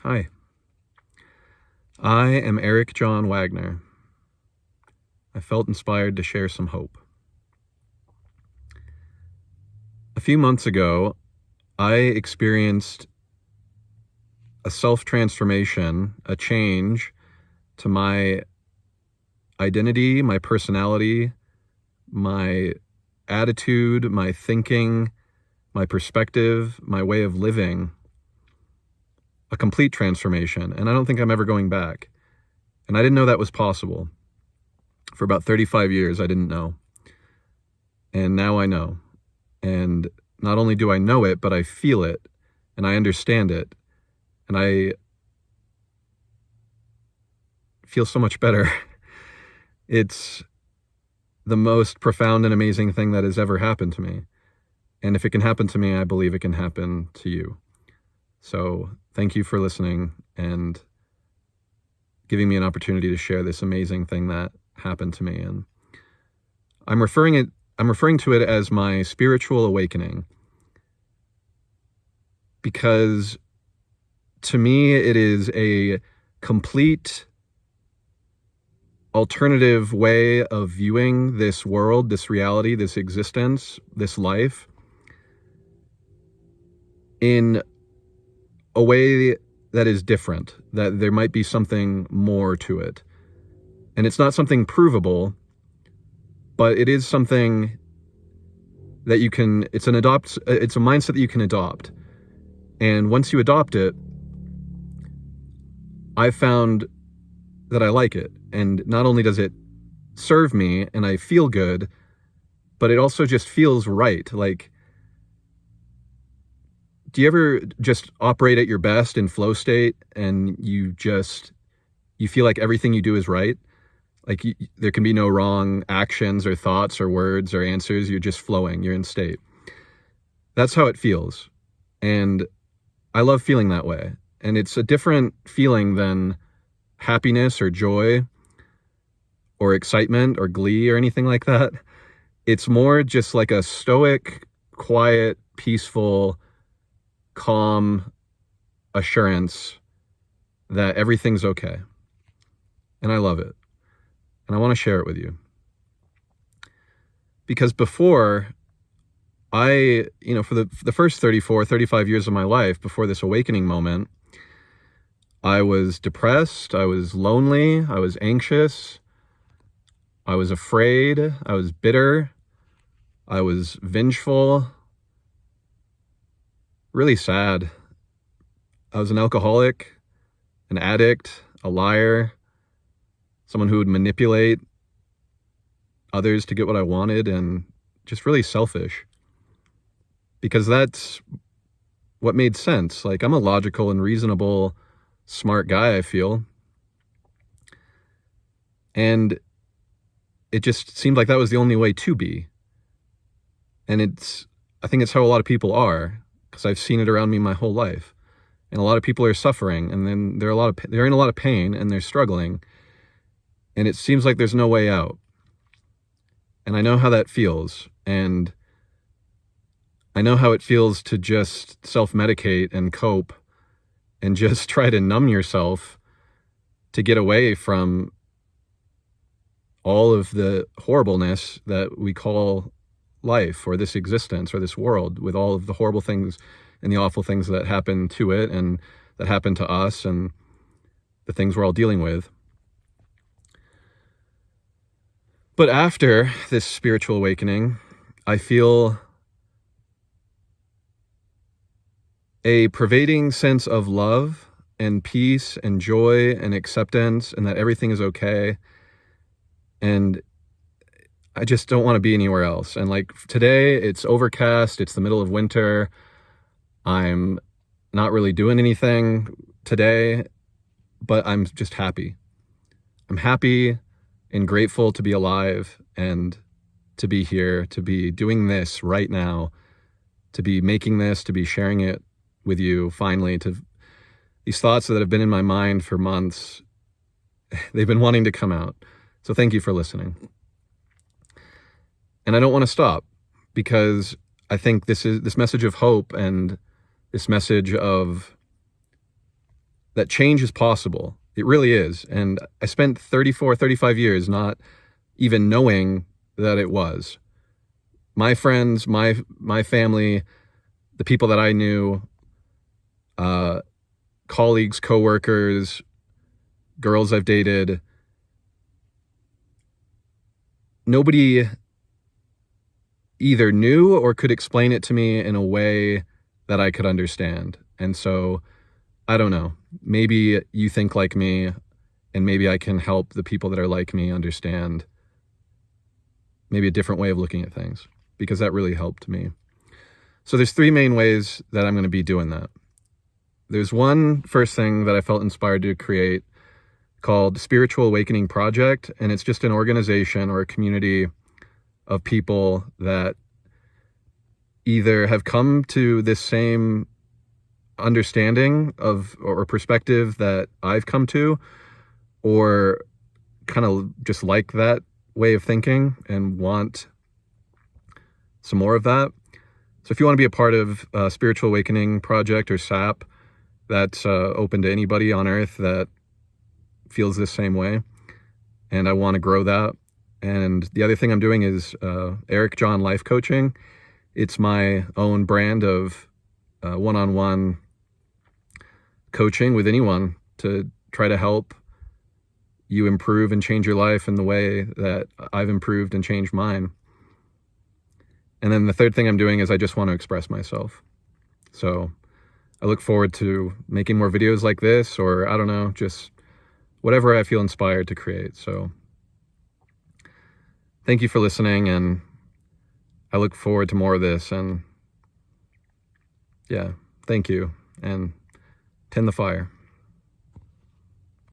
Hi, I am Eric John Wagner. I felt inspired to share some hope. A few months ago, I experienced a self-transformation, a change to my identity, my personality, my attitude, my thinking, my perspective, my way of living. A complete transformation, and I don't think I'm ever going back. And I didn't know that was possible. For about 35 years, I didn't know. And now I know. And not only do I know it, but I feel it, and I understand it, and I feel so much better. It's the most profound and amazing thing that has ever happened to me. And if it can happen to me, I believe it can happen to you. So thank you for listening and giving me an opportunity to share this amazing thing that happened to me. And I'm referring to it as my spiritual awakening, because to me it is a complete alternative way of viewing this world, this reality, this existence, this life, in a way that is different, that there might be something more to it. And it's not something provable, but it is something that you can, it's a mindset that you can adopt. And once you adopt it, I found that I like it. And not only does it serve me and I feel good, but it also just feels right. Like, do you ever just operate at your best in flow state and you feel like everything you do is right? Like there can be no wrong actions or thoughts or words or answers. You're just flowing. You're in state. That's how it feels. And I love feeling that way. And it's a different feeling than happiness or joy or excitement or glee or anything like that. It's more just like a stoic, quiet, peaceful, calm assurance that everything's okay. And I love it. And I want to share it with you. Because before, for the first 35 years of my life, before this awakening moment, I was depressed, I was lonely, I was anxious, I was afraid, I was bitter, I was vengeful, really sad. I was an alcoholic, an addict, a liar, someone who would manipulate others to get what I wanted, and just really selfish. Because that's what made sense. Like, I'm a logical and reasonable, smart guy, I feel. And it just seemed like that was the only way to be. And I think it's how a lot of people are, because I've seen it around me my whole life. And a lot of people are suffering, and then they're in a lot of pain, and they're struggling. And it seems like there's no way out. And I know how that feels. And I know how it feels to just self-medicate and cope and just try to numb yourself to get away from all of the horribleness that we call life or this existence or this world, with all of the horrible things and the awful things that happen to it and that happen to us and the things we're all dealing with. But after this spiritual awakening, I feel a pervading sense of love and peace and joy and acceptance, and that everything is okay. And I just don't want to be anywhere else. And like today, it's overcast. It's the middle of winter. I'm not really doing anything today, but I'm just happy. I'm happy and grateful to be alive and to be here, to be doing this right now, to be making this, to be sharing it with you finally. To these thoughts that have been in my mind for months, they've been wanting to come out. So thank you for listening. And I don't want to stop, because I think this message of hope and this message of that change is possible. It really is. And I spent 34, 35 years not even knowing that it was. My friends, my family, the people that I knew, colleagues, coworkers, girls I've dated, nobody either knew or could explain it to me in a way that I could understand. And so, I don't know, maybe you think like me, and maybe I can help the people that are like me understand maybe a different way of looking at things, because that really helped me. So there's three main ways that I'm going to be doing that. There's one first thing that I felt inspired to create called Spiritual Awakening Project, and it's just an organization or a community of people that either have come to this same understanding of or perspective that I've come to, or kind of just like that way of thinking and want some more of that. So if you want to be a part of Spiritual Awakening Project or SAP, that's open to anybody on earth that feels this same way, and I want to grow that. And the other thing I'm doing is Eric John Life Coaching. It's my own brand of one-on-one coaching with anyone to try to help you improve and change your life in the way that I've improved and changed mine. And then the third thing I'm doing is I just want to express myself. So I look forward to making more videos like this, or I don't know, just whatever I feel inspired to create. So thank you for listening, and I look forward to more of this. And yeah, thank you, and tend the fire.